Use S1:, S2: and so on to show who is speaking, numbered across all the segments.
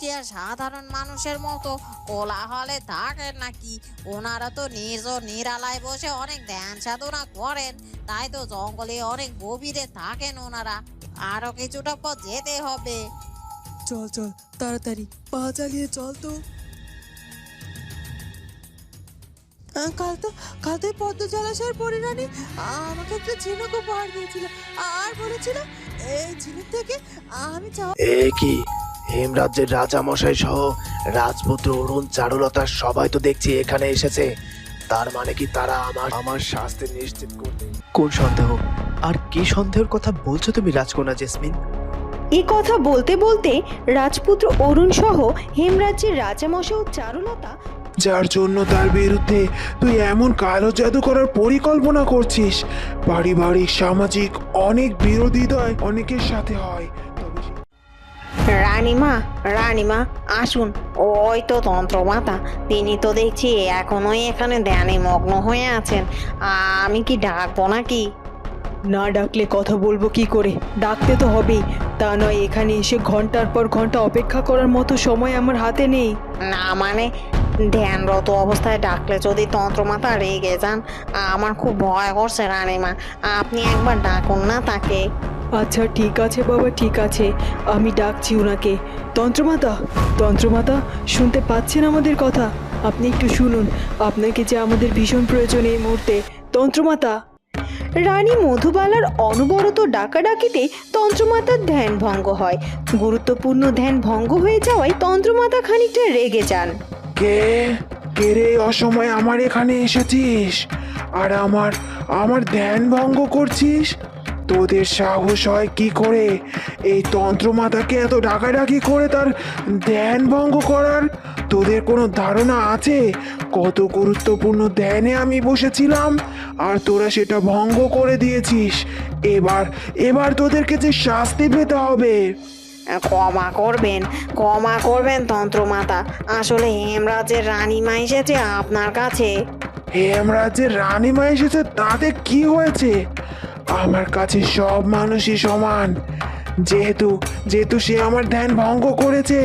S1: কি আর সাধারণ মানুষের মতো কোলাহলে থাকেন নাকি? ওনারা তো নিজ নিরালায় বসে অনেক ধ্যান সাধনা করেন, তাই তো জঙ্গলে অনেক গভীরে থাকেন ওনারা। আরো কিছুটা পথ যেতে হবে।
S2: চল চল, তাড়াতাড়ি পা চালিয়ে চল তো। কাল তো এই পদ্ম জলাশয়ের পরিরানী আমাকে একটা ঝিনুক উপহার দিয়েছিল, আর বলেছিল এই ঝিনুক থেকে আমি চাওয়া।
S3: এ কি, হেমরাজ্যের রাজা মশাই সহ রাজপুত্র অরুণ, চারুলতা সবাই তো দেখছি এখানে এসেছে। তার মানে কি তারা আমার আমার শাস্তি নিশ্চিত করবে? কোন সন্দেহ? আর কি সন্দেহের কথা বলছো তুমি রাজকন্যা জেসমিন?
S4: এ কথা বলতে বলতে রাজপুত্র অরুণ সহ হেমরাজ্যের রাজামশাই ও চারুলতা
S5: যার জন্য তার বিরুদ্ধে তুই এমন কালো জাদু করার পরিকল্পনা করছিস। পারিবারিক সামাজিক অনেক বিরোধিতায় অনেকের সাথে হয়, তবে
S4: রানীমা রানীমা আসুন, ওই তো তন্ত্রমাতা, তিনি তো দেখছি এখনোই এখানে ধ্যানে মগ্ন হয়ে আছেন। আমি কি ডাকবো নাকি?
S2: না ডাকলে কথা বলবো কি করে? ডাকতে তো হবেই, তা নয় এখানে এসে ঘন্টার পর ঘন্টা অপেক্ষা করার মতো সময় আমার হাতে নেই।
S4: না মানে, ধ্যানরত অবস্থায় ডাকলে যদি তন্ত্রমাতা রেগে যান, আমার খুব ভয় করছে রানীমা। আপনি একবার ডাকুন না তাকে।
S2: আচ্ছা ঠিক আছে বাবা, ঠিক আছে, আমি ডাকছি ওনাকে। তন্ত্রমাতা, তন্ত্রমাতা, শুনতে পাচ্ছেন আমাদের কথা? আপনি একটু শুনুন, আপনাকে যে আমাদের ভীষণ প্রয়োজন এই মুহূর্তে। তন্ত্রমাতা।
S4: রানী মধুবালার অনবরত ডাকাডাকিতে তন্ত্রমাতার ধ্যান ভঙ্গ হয়। গুরুত্বপূর্ণ ধ্যান ভঙ্গ হয়ে যাওয়ায় তন্ত্রমাতা খানিকটা রেগে যান।
S5: কে কে রে অসময়ে আমার এখানে এসেছিস আর আমার আমার ধ্যান ভঙ্গ করছিস? তোদের সাহস হয় কি করে এই তন্ত্রমাতাকে এত ডাকাডাকি করে তার ধ্যান ভঙ্গ করার? তোদের কোনো ধারণা আছে কত গুরুত্বপূর্ণ ধ্যানে আমি বসেছিলাম, আর তোরা সেটা ভঙ্গ করে দিয়েছিস? এবার এবার তোদেরকে যে শাস্তি পেতে হবে।
S4: ক্ষমা করবেন, ক্ষমা করবেন তন্ত্রমাতা। আসলে হেমরাজের রানীমা এসেছে আপনার কাছে।
S5: হেমরাজ্যের রানীমা এসেছে তাতে কি হয়েছে? আমার কাছে সব মানুষই সমান। যেহেতু যেহেতু সে আমার ধ্যান ভঙ্গ করেছে,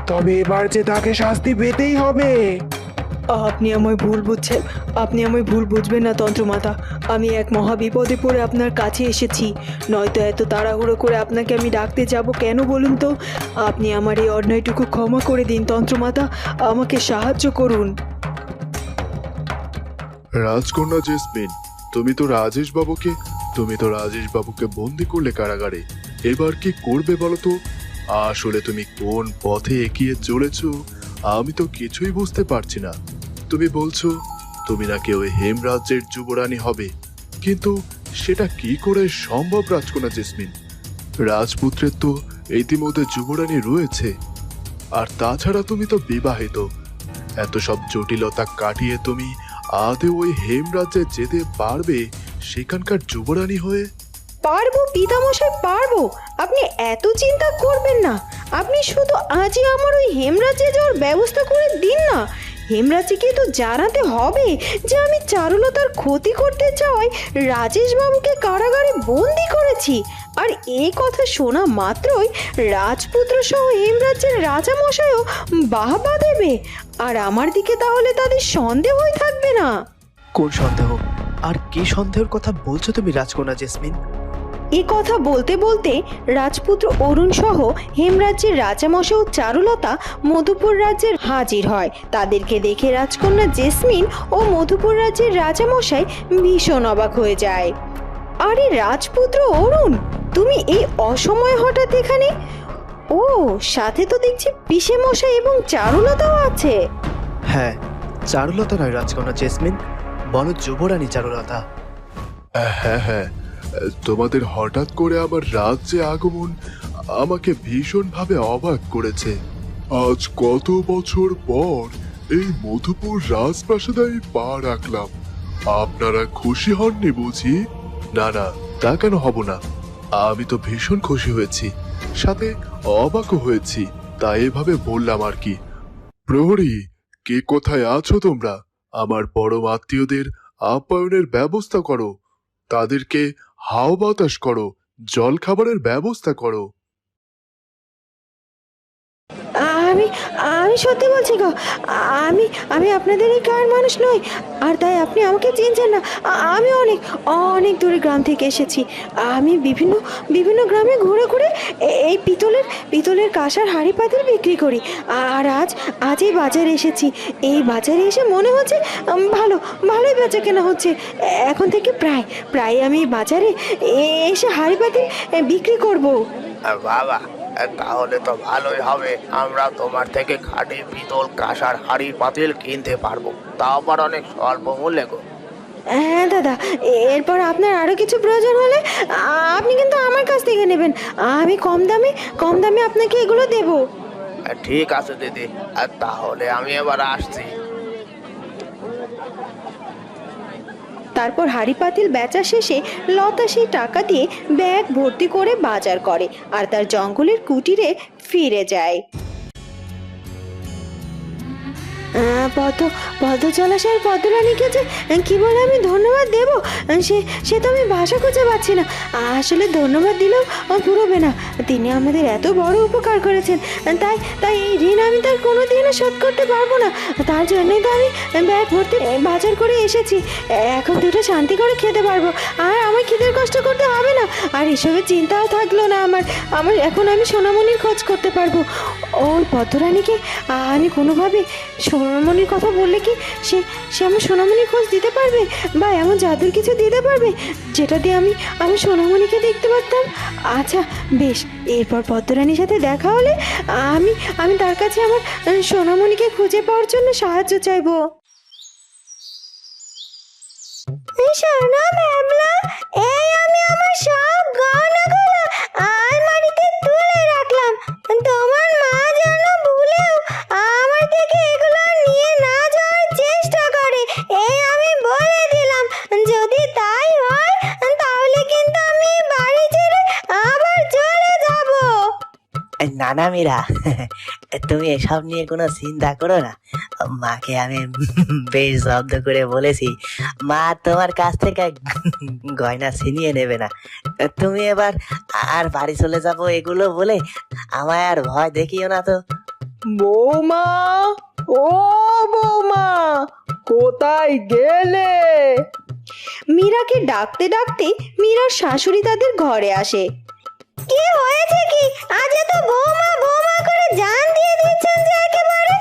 S5: তবে এবার যে তাকে শাস্তি পেতেই হবে।
S2: আপনি আমায় ভুল বুঝছেন, আপনি আমায় ভুল বুঝবেন না তন্ত্রমাতা। আমি এক মহা বিপদে পড়ে আপনার কাছে এসেছি, নয়তো এত তাড়াহুড়ো করে আপনাকে আমি ডাকতে যাব কেন বলুন তো? আপনি আমার এই অন্যায়টুকু ক্ষমা করে দিন তন্ত্রমাতা, আমাকে সাহায্য করুন।
S6: রাজকন্যা জেসমিন, তুমি তো রাজেশ বাবুকে বন্দি করলে কারাগারে। এবার কি করবে বলো তো? আসলে তুমি কোন পথে এগিয়ে চলেছ আমি তো কিছুই বুঝতে পারছি না। তুমি বলছো তুমি নাকি ওই হেমরাজ্যের যুবরানী হবে, কিন্তু সেটা কি করে সম্ভব রাজকন্যা জেসমিন? রাজপুত্রের তো ইতিমধ্যে যুবরানী রয়েছে, আর তাছাড়া তুমি তো বিবাহিত। এত সব জটিলতা কাটিয়ে তুমি আদৌ ওই হেমরাজ্যে যেতে পারবে সেখানকার যুবরানী হয়ে?
S4: পারবো পিতামশাই, পারবো। আপনি এত চিন্তা করবেন না। আপনি শুধু আজই আমার ওই হেমরাজ্যে যাওয়ার ব্যবস্থা করে দিন না। হেমরাজ্যকে তো জানাতে হবে যে আমি চারুলতার ক্ষতি করতে চাওয়ায় রাজেশ বাবুকে কারাগারে বন্দি করেছি। আর এই কথা শোনা মাত্রই রাজপুত্র সহ হেমরাজ্যের রাজামশাইও বাহবা দেবে, আর আমার দিকে তাহলে তাদের সন্দেহই থাকবে না।
S3: কোন সন্দেহ? আর কি সন্দেহের কথা বলছো তুমি রাজকন্যা জেসমিন?
S4: এ কথা বলতে বলতে রাজপুত্র অরুণ সহ হেমরাজ্যের রাজামশাই ও চারুলতা মধুপুর রাজ্যের হাজির হয়। তাদেরকে দেখে রাজকন্যা জেসমিন ও মধুপুর রাজ্যের রাজামশাই ভীষণ অবাক হয়ে যায়। আরে রাজপুত্র অরুণ, তুমি এই অসময়ে হঠাৎ এখানে? ও, সাথে তো দেখছি পিসে মশাই এবং চারুলতাও আছে।
S3: হ্যাঁ, চারুলতা নয় রাজকন্যা জেসমিন, বলো যুবরানী চারুলতা।
S6: হ্যাঁ হ্যাঁ, তোমাদের হঠাৎ করে আমার রাজ্যে আগমন আমাকে ভীষণভাবে অবাক করেছে। আজ কত বছর পর এই মধুপুর রাজপ্রাসাদে আমি পা রাখলাম। আপনারা খুশি হননি বুঝি? না না, তা কেন হব না? আমি তো ভীষণ খুশি হয়েছি, সাথে অবাকও হয়েছি, তাই এভাবে বললাম আর কি। প্রহরী, কে কোথায় আছো তোমরা? আমার পরম আত্মীয়দের আপ্যায়নের ব্যবস্থা করো, তাদেরকে হাওয়া বাতাস করো, জল খাবারের ব্যবস্থা করো।
S4: আমি আমি সত্যি বলছি গো, আমি আমি আপনাদের এই গাঁয়ের মানুষ নই, আর তাই আপনি আমাকে চিনছেন না। আমি অনেক অনেক দূরে গ্রাম থেকে এসেছি। আমি বিভিন্ন বিভিন্ন গ্রামে ঘুরে ঘুরে এই পিতলের কাঁসার হাঁড়ি পাতিল বিক্রি করি। আর আজ আজ এই বাজারে এসেছি। এই বাজারে এসে মনে হচ্ছে ভালোই বেচা কেনা হচ্ছে। এখন থেকে প্রায় প্রায় আমি এই বাজারে এসে হাঁড়ি পাতিল বিক্রি করব।
S3: বাবা, তাহলে তো ভালোই হবে। আমরা তোমার থেকে খাঁটি পিতল কাঁসার হাঁড়ি পাতিল কিনতে পারবো, তাও আবার অনেক স্বল্প মূল্যে গো।
S4: হ্যাঁ দাদা, এরপর আপনার আরও কিছু প্রয়োজন হলে আপনি কিন্তু আমার কাছ থেকে নেবেন। আমি কম দামে আপনাকে এগুলো দেবো।
S3: ঠিক আছে দিদি, তাহলে আমি এবার আসছি।
S4: তারপর হাঁড়ি পাতিল বেচা শেষে লতা সেই টাকা দিয়ে ব্যাগ ভর্তি করে বাজার করে আর তার জঙ্গলের কুটিরে ফিরে যায়। পদ্ম জলাশয়ের পদ্মরানীকে যে কি বলে আমি ধন্যবাদ দেব, সে তো আমি ভাষা খুঁজে পাচ্ছি না। আসলে ধন্যবাদ দিলেও পুরোবে না। তিনি আমাদের এত বড় উপকার করেছেন, তাই এই ঋণ আমি তার কোনো দিনও শোধ করতে পারবো না। তার জন্যই তো আমি ব্যাগ ভর্তি বাজার করে এসেছি। এখন দুটো শান্তি করে খেতে পারবো, আর আমার খিদের কষ্ট করতে হবে না। আর এসবের চিন্তাও থাকলো না আমার এখন আমি সোনামণির খোঁজ করতে পারবো। ওই পদ্মরানীকে আমি কোনোভাবে সোনামণির কথা বললে কি সে আমার সোনামণির খোঁজ দিতে পারবে, বা এমন জাদুর কিছু দিতে পারবে যেটা দিয়ে আমি সোনামণিকে দেখতে পারতাম? আচ্ছা বেশ, এরপর পদ্মরানীর সাথে দেখা হলে আমি তার কাছে আমার সোনামণিকে খুঁজে পাওয়ার জন্য সাহায্য চাইবো। সোনা ভাবলা, এই আমি আমার সব গয়নাগুলো আলমারিতে তুলে রাখলাম। তোমার মা যেন ভুলেও আমার থেকে এগুলো নিয়ে না যাওয়ার চেষ্টা করে, এই আমি বলে দিলাম। যদি তাই হয় তাহলে কিন্তু আমি বাড়ি ছেড়ে আবার চলে যাব।
S7: না না মীরা, তুমি এসব নিয়ে কোনো চিন্তা করো না। মাকে আমি বেশ জব্দ করে বলেছি, মা তোমার কাছ থেকে গয়না ছিনিয়ে নেবে না। তুমি এবার আর বাড়ি চলে যাবো এগুলো বলে আমায় আর ভয় দেখিও না তো।
S2: বৌমা, ও বৌমা, কোথায় গেলে?
S4: মীরাকে ডাকতে ডাকতে মীরার শাশুড়ি তাদের ঘরে আসে। কি হয়েছে কি? আজ এত বৌমা বৌমা করে জান দিয়ে দিচ্ছেন যে একেবারে।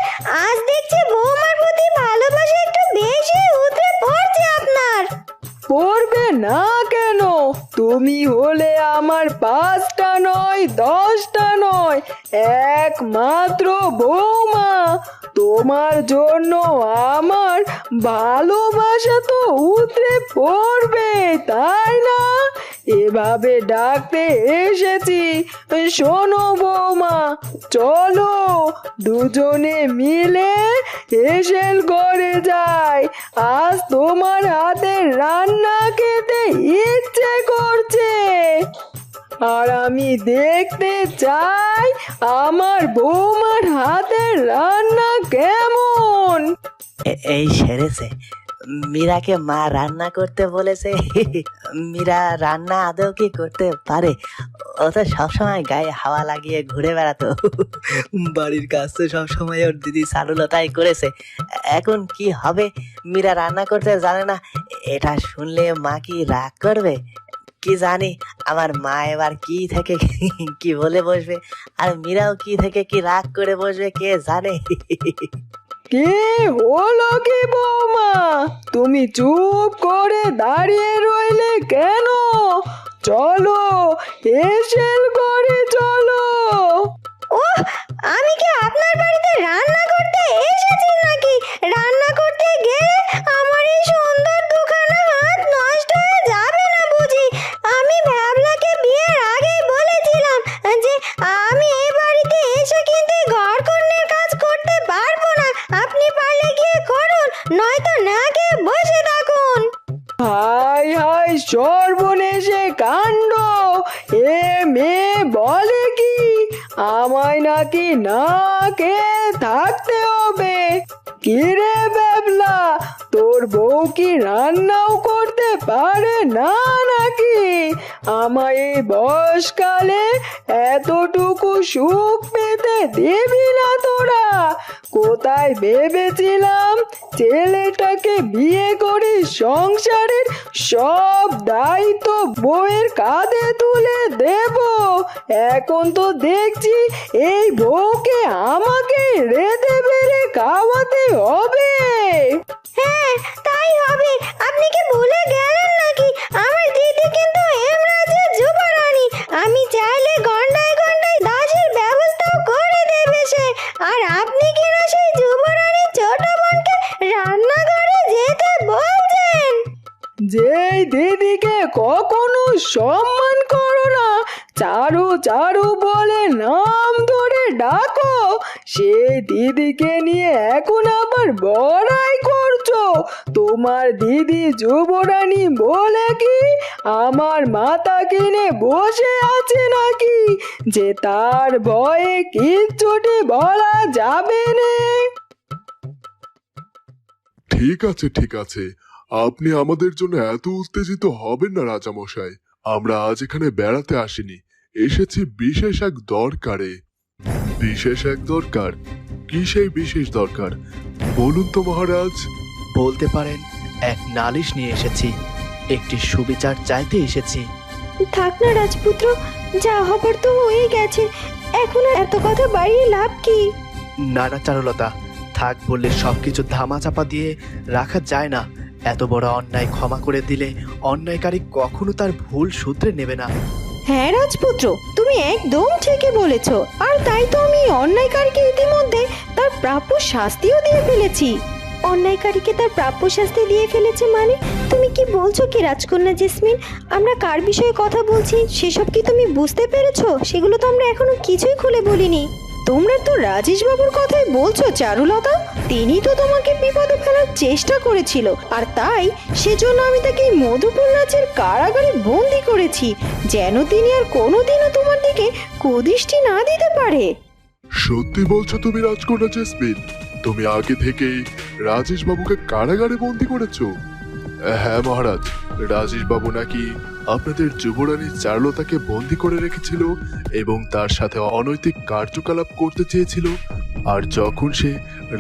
S4: আজ দেখছি বৌমার প্রতি ভালোবাসা একটু বেশি উতরে পড়ছে আপনার।
S2: পড়বে না কেন? তুমি হলে আমার 5টা নয় 10টা নয়, একমাত্র বৌমা। তোমার জন্য আমার ভালোবাসা তো উতরে পড়বে, তাই না? এভাবে ডাকতে এসেছি। শোনো বৌমা, চলো দুজনে মিলে হেসেল করে যাই। আজ তোমার হাতের রান্না খেতে ইচ্ছে করছে, আর আমি দেখতে চাই আমার বৌমার হাতের রান্না কেমন।
S7: এই সেরেছে, মীরাকে মা রান্না করতে বলেছে। মীরা রান্না আদৌ কি করতে পারে? ও তো সবসময় গায়ে হাওয়া লাগিয়ে ঘুরে বেড়াতো। বাড়ির কাজ তো সবসময় ওর দিদি চারুলতাই করেছে। এখন কি হবে? মীরা রান্না করতে জানে না, এটা শুনলে মা কি রাগ করবে? কি জানি আমার মা এবার কি থেকে কি বলে বসবে, আর মীরাও কি থেকে কি রাগ করে বসবে কে জানে।
S2: কি হলো কি বৌমা? তুমি চুপ করে দাঁড়িয়ে রইলে কেন? চলো হেসেল করে চলো।
S4: ওহ, আমি কি আপনার বাড়িতে রান্না করতে এসেছি নাকি? রান্না করতে গেলে আমার এই সুন্দর দুখানা হাত নষ্ট হয়ে যাবে না বুঝি? আমি ভ্যাবলাকে বিয়ের আগেই বলেছিলাম যে আমি এই বাড়িতে এসে কিন্তু ঘরকন্নের কাজ করতে পারবো না। আপনি পারলে গিয়ে করুন, নয়তো না খেয়ে বসে থাকুন।
S2: হাই হাই সর্বনেশে কাণ্ড! এ মেয়ে বলে কি আমায় নাকি না খেয়ে থাকতে হবে? কিরে ব্যাবলা, তোর বউ কি রান্নাও করতে পারে না নাকি? আমায় এই বয়সকালে এতটুকু সুখ পেতে দিবি না তোরা? কোথায় ভেবেছিলাম ছেলেটাকে বিয়ে করে সংসারের সব দায়িত্ব বউয়ের কাঁধে তুলে দেব। এখন তো দেখছি এই বউকে আমাকে রেঁধে বেড়ে খাওয়াতে হবে।
S4: হ্যাঁ তাই হবে। আপনি কি ভুলে গেলেন নাকি আমার দিদি কিন্তু হেমরাজের যুবরানী? আমি চাইলে ঘন্টায় ঘন্টায় দাসের ব্যবস্থাও করে দেবে সে। আর আপনি কিনা সেই যুবরানীর ছোট বোনকে রান্নাঘরে যেতে বলছেন?
S2: যেই দিদিকে কখনো সম্মান করো না, চারু চারু বলে নাম ধরে ডাকো, সেই দিদিকে নিয়ে এখন আবার বড়াই করছো। তোমার দিদি যুবরানী বলে কি আমার মাথা কিনে বসে আছে নাকি যে তার ভয়ে কিচ্ছুটি বলা যাবে না?
S6: ঠিক আছে ঠিক আছে, আপনি আমাদের জন্য এত উত্তেজিত হবেন না রাজামশাই। আমরা আজ এখানে বেড়াতে আসিনি, এসেছি বিশেষ এক দরকারে। বিশেষ এক দরকার? কি সেই বিশেষ দরকার বলুন তো মহারাজ।
S3: বলতে পারেন এক নালিশ নিয়ে এসেছি, একটি সুবিচার চাইতে এসেছি।
S4: থাক না রাজপুত্র, যা হবার তো হয়ে গেছে, এখন আর এত কথা বাড়িয়ে লাভ কি?
S3: না না চারুলতা, থাক বললে সবকিছু ধামাচাপা দিয়ে রাখা যায় না। এত বড় অন্যায় ক্ষমা করে দিলে অন্যায়কারী কখনো তার ভুল শুধরে নেবে না।
S4: হ্যাঁ রাজপুত্র, তুমি একদম ঠিকই বলেছ। আর তাই তো আমি অন্যায়কারীকে ইতিমধ্যে তার প্রাপ্য শাস্তিও দিয়ে ফেলেছি। অন্যায়কারীকে তার প্রাপ্য শাস্তি দিয়ে ফেলেছে মানে? তুমি কি বলছো কি রাজকন্যা জেসমিন? আমরা কার বিষয়ে কথা বলছি সেসব কি তুমি বুঝতে পেরেছো? সেগুলো তো আমরা এখনো কিছুই খুলে বলিনি। তোমরা তো রাজেশ বাবুর কথাই বলছো চারুলতা। তিনি তো তোমাকে বিপদে ফেলার চেষ্টা করেছিল, আর তাই সেজন্য আমি তাকে এই মধুপুর রাজ্যের কারাগারে বন্দি করেছি, যেন তিনি আর কোনোদিনও তোমার দিকে কুদৃষ্টি না দিতে পারে।
S6: সত্যি বলছো তুমি রাজকন্যা জেসমিন? তুমি আগে থেকেই রাজেশ বাবুকে কারাগারে বন্দি করেছো? হ্যাঁ মহারাজ, রাজেশ বাবু নাকি আপনাদের যুবরানী চারুলতাকে বন্দি করে রেখেছিল এবং তার সাথে অনৈতিক কার্যকলাপ করতে চেয়েছিল। আর যখন সে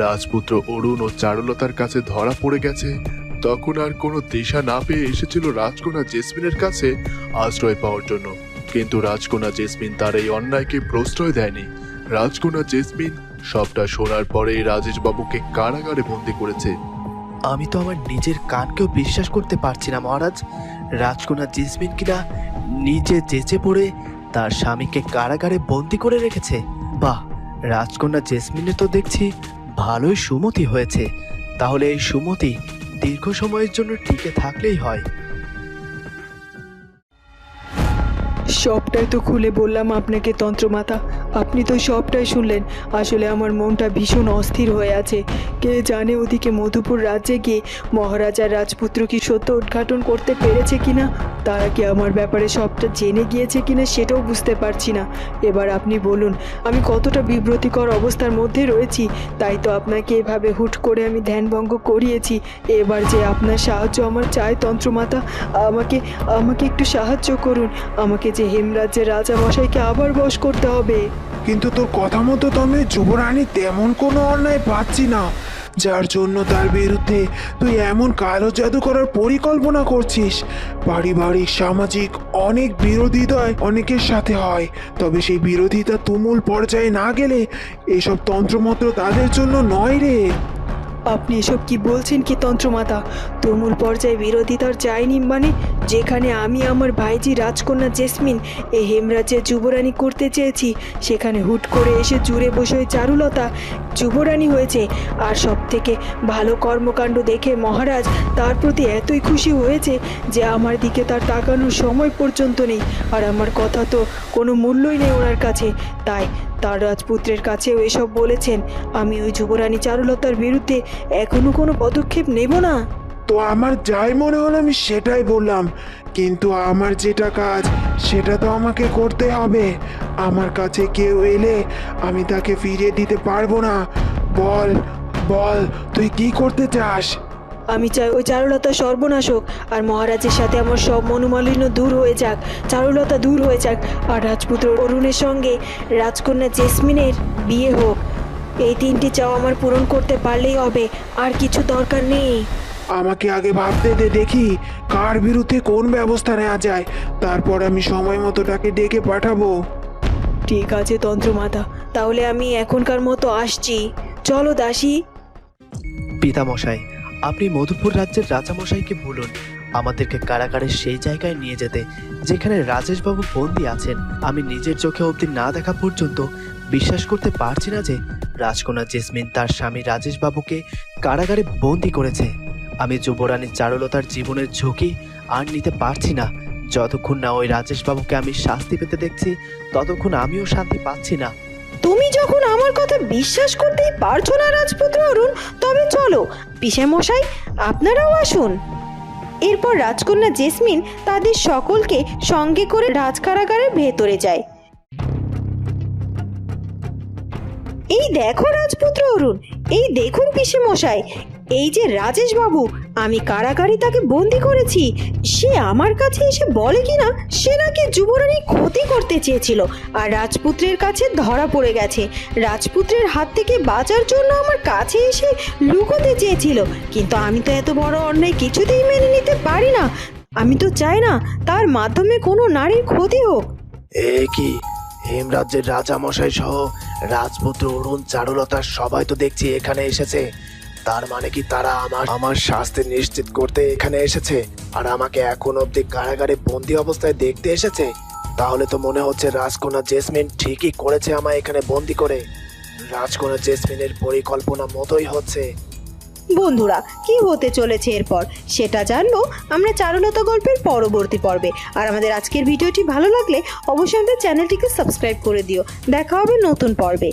S6: রাজপুত্র অরুণ ও চারুলতার কাছে ধরা পড়ে গেছে, তখন আর কোনো দিশা না পেয়ে এসেছিল রাজকন্যা জেসমিনের কাছে আশ্রয় পাওয়ার জন্য। কিন্তু রাজকন্যা জেসমিন তার এই অন্যায়কে প্রশ্রয় দেয়নি। রাজকন্যা জেসমিন সবটা শোনার পরেই রাজেশ বাবুকে কারাগারে বন্দি করেছে।
S3: আমি তো আমার নিজের কানকেও বিশ্বাস করতে পারছি না মহারাজ। রাজকন্যা জেসমিন কিনা নিজে জেচে পড়ে তার স্বামীকে কারাগারে বন্দি করে রেখেছে। বাহ, রাজকন্যা জেসমিনের তো দেখছি ভালোই সুমতি হয়েছে। তাহলে এই সুমতি দীর্ঘ সময়ের জন্য টিকে থাকলেই হয়।
S2: সবটাই তো খুলে বললাম আপনাকে তন্ত্রমাতা, আপনি তো সবটাই শুনলেন। আসলে আমার মনটা ভীষণ অস্থির হয়ে আছে। কে জানে ওদিকে মধুপুর রাজ্যে গিয়ে মহারাজার রাজপুত্র কি সত্য উদ্ঘাটন করতে পেরেছে কিনা, তারা কি আমার ব্যাপারে সবটা জেনে গিয়েছে কিনা সেটাও বুঝতে পারছি না। এবার আপনি বলুন আমি কতটা বিব্রতিকর অবস্থার মধ্যে রয়েছি। তাই তো আপনাকে এভাবে হুট করে আমি ধ্যানভঙ্গ করিয়েছি। এবার যে আপনার সাহায্য আমার চাই তন্ত্রমাতা, আমাকে একটু সাহায্য করুন। আমাকে যে হেমরাজ্যের রাজা মশাইকে আবার বশ করতে হবে।
S5: কিন্তু তোর কথা মতো তো আমি যুবরানী তেমন কোনো অন্যায় পাচ্ছি না, যার জন্য তার বিরুদ্ধে তুই এমন কালো জাদু করার পরিকল্পনা করছিস। পারিবারিক সামাজিক অনেক বিরোধিতা অনেকের সাথে হয়, তবে সেই বিরোধিতা তুমুল পর্যায়ে না গেলে এসব তন্ত্রমন্ত্র তাদের জন্য নয় রে।
S2: আপনি এসব কি বলছেন কি তন্ত্রমাতা? তুমুল পর্যায়ে বিরোধিতার চাইনি মানে? যেখানে আমি আমার ভাইজি রাজকন্যা জেসমিন এই হেমরাজ্যের যুবরানী করতে চেয়েছি, সেখানে হুট করে এসে জুড়ে বসে চারুলতা যুবরানী হয়েছে। আর সব থেকে ভালো কর্মকাণ্ড দেখে মহারাজ তার প্রতি এতই খুশি হয়েছে যে আমার দিকে তার তাকানোর সময় পর্যন্ত নেই। আর আমার কথা তো কোনো মূল্যই নেই ওনার কাছে। তাই তার রাজপুত্রের কাছেও এসব বলেছেন। আমি ওই যুবরানী চারুলতার বিরুদ্ধে এখনো কোনো পদক্ষেপ নেব না।
S5: তো আমার যাই মনে হলো আমি সেটাই বললাম, কিন্তু আমার যেটা কাজ সেটা তো আমাকে করতে হবে। আমার কাছে কেউ এলে আমি তাকে ফিরিয়ে দিতে পারবো না। বল বল তুই কি করতে চাস?
S2: আমি চাই ওই চারুলতা সর্বনাশ হোক, আর মহারাজের সাথে আমার সব মনোমালিন্য দূর হয়ে যাক, চারুলতা দূর হয়ে যাক, আর রাজপুত্র অরুণের সঙ্গে রাজকন্যা জেসমিনের বিয়ে হোক। এই তিনটি চাও আমার পূরণ করতে পারলেই হবে, আর কিছু দরকার নেই।
S5: আমাকে আগে ভাবতে দে, দেখি কার বিরুদ্ধে কোন ব্যবস্থা নেওয়া যায়, তারপর আমি সময় মতো তাকে ডেকে পাঠাবো।
S2: ঠিক আছে তন্ত্রমাতা, তাহলে আমি এখনকার মতো আসছি। চলো দাসী।
S3: পিতামশাই, আপনি মধুপুর রাজ্যের রাজামশাইকে বলুন আমাদেরকে কারাগারের সেই জায়গায় নিয়ে যেতে যেখানে রাজেশবাবু বন্দী আছেন। আমি নিজের চোখে অবধি না দেখা পর্যন্ত বিশ্বাস করতে পারছি না যে রাজকন্যা জেসমিন তার স্বামী রাজেশবাবুকে কারাগারে বন্দী করেছে। আমি যুবরানী চারুলতার জীবনের ঝুঁকি আর নিতে পারছি না। যতক্ষণ না ওই রাজেশবাবুকে আমি শাস্তি পেতে দেখছি ততক্ষণ আমিও শান্তি পাচ্ছি না।
S4: তুমি যখন আমার কথা বিশ্বাস করতেই পারছো না রাজপুত্র অরুণ, তবে চলো পিসে মশাই, আপনারাও আসুন। এরপর রাজকন্যা জেসমিন তাদের সকলকে সঙ্গে করে রাজকারাগারের ভেতরে যায়। এই দেখো রাজপুত্র অরুণ, এই দেখুন পিসে মশাই, এই যে রাজেশ বাবু, আমি কারাগারে তাকে বন্দি করেছি। সে আমার কাছে এসে বলে কিনা সে নাকি যুবরানীর ক্ষতি করতে চেয়েছিল, আর রাজপুত্রের কাছে ধরা পড়ে গেছে। রাজপুত্রের হাত থেকে বাঁচার জন্য আমার কাছে এসে লুকোতে চেয়েছিল, কিন্তু আমি তো এত বড় অন্যায় কিছুতেই মেনে নিতে পারি না। আমি তো চাই না তার মাধ্যমে কোনো নারীর ক্ষতি হোক।
S3: এ কি, হেমরাজ্যের রাজামশাই সহ রাজপুত্র অরুণ, চারুলতা সবাই তো দেখছি এখানে এসেছে। তার মানে কি তারা আমার শাস্তি নিশ্চিত করতে এখানে এসেছে, আর আমাকে এখন অব্দি কারাগারে বন্দি অবস্থায় দেখতে এসেছে? তাহলে তো মনে হচ্ছে রাজকন্যা জেসমিন ঠিকই করেছে আমায় এখানে বন্দি করে। রাজকন্যা জেসমিনের পরিকল্পনা মতোই হচ্ছে।
S4: বন্ধুরা, কি হতে চলেছে এরপর সেটা জানবো আমরা চারুলতা গল্পের পরবর্তী পর্বে। আর আমাদের আজকের ভিডিওটি ভালো লাগলে অবশ্যই আমাদের চ্যানেলটিকে সাবস্ক্রাইব করে দিও। দেখা হবে নতুন পর্বে।